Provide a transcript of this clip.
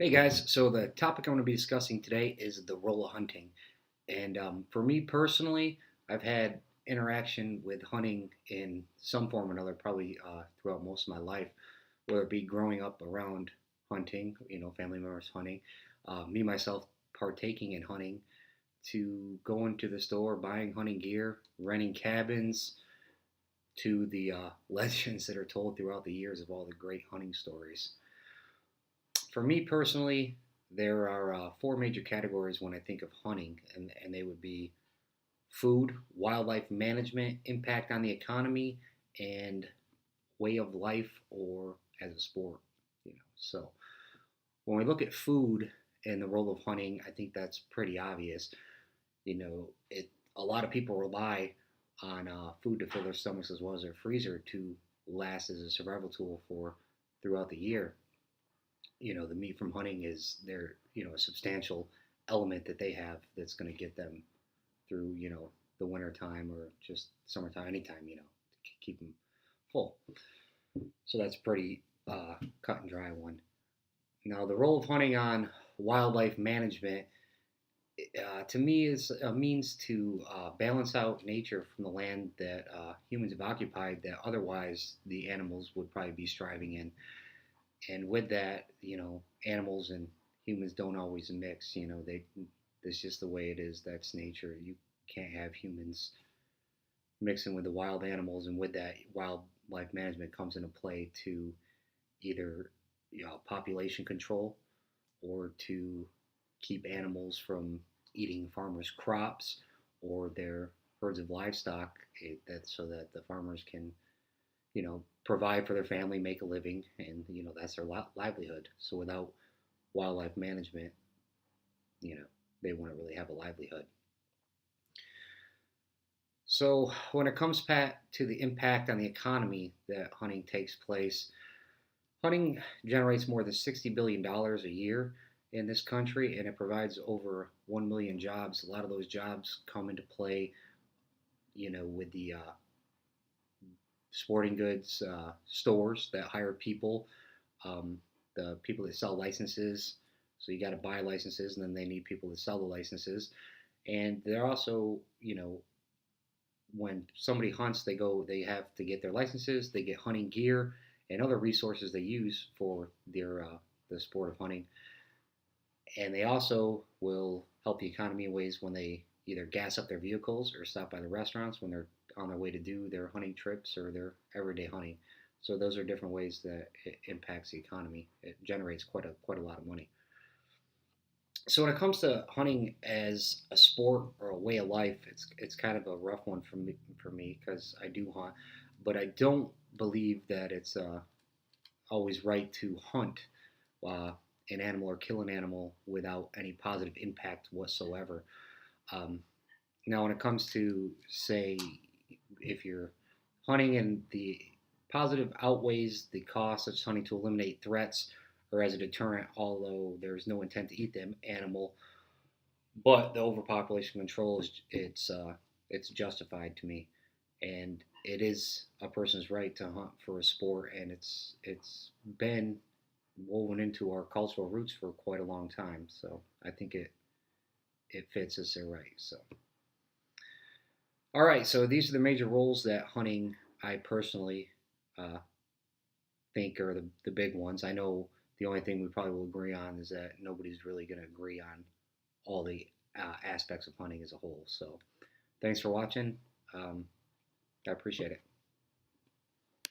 Hey guys, so the topic I'm going to be discussing today is the role of hunting. And for me personally, I've had interaction with hunting in some form or another, probably throughout most of my life, whether it be growing up around hunting, family members hunting, me myself partaking in hunting, to going to the store, buying hunting gear, renting cabins, to the legends that are told throughout the years of all the great hunting stories. For me personally, there are four major categories when I think of hunting, and they would be food, wildlife management, impact on the economy, and way of life or as a sport. So when we look at food and the role of hunting, I think that's pretty obvious. It a lot of people rely on food to fill their stomachs as well as their freezer to last as a survival tool for throughout the year. The meat from hunting is their, a substantial element that they have that's going to get them through, the winter time or just summertime, anytime, to keep them full. So that's pretty cut and dry one. Now, the role of hunting on wildlife management, to me, is a means to balance out nature from the land that humans have occupied that otherwise the animals would probably be striving in. And with that, animals and humans don't always mix. That's just the way it is. That's nature. You can't have humans mixing with the wild animals, and with that, wildlife management comes into play to either population control or to keep animals from eating farmers' crops or their herds of livestock. That so that the farmers can provide for their family, make a living, and that's their livelihood. So without wildlife management, you know they wouldn't really have a livelihood. So when it comes back to the impact on the economy that hunting takes place, hunting generates more than $60 billion a year in this country, and it provides over 1 million jobs. A lot of those jobs come into play, with the sporting goods stores that hire people, the people that sell licenses. So you got to buy licenses, and then they need people to sell the licenses. And they're also, when somebody hunts, they have to get their licenses, they get hunting gear and other resources they use for their the sport of hunting. And they also will help the economy in ways when they either gas up their vehicles or stop by the restaurants when they're on their way to do their hunting trips or their everyday hunting. So those are different ways that it impacts the economy. It generates quite a lot of money. So when it comes to hunting as a sport or a way of life, it's kind of a rough one for me because I do hunt, but I don't believe that it's always right to hunt uh, an animal or kill an animal without any positive impact whatsoever. Um, Now, when it comes to, say, if you're hunting and the positive outweighs the cost of hunting to eliminate threats or as a deterrent, although there's no intent to eat the animal, but the overpopulation control it's justified to me, and it is a person's right to hunt for a sport, and it's been woven into our cultural roots for quite a long time. So I think it fits as their right. So all right, so these are the major roles that hunting I personally uh, think are the big ones. I know the only thing we probably will agree on is that nobody's really going to agree on all the aspects of hunting as a whole. So thanks for watching. I appreciate it.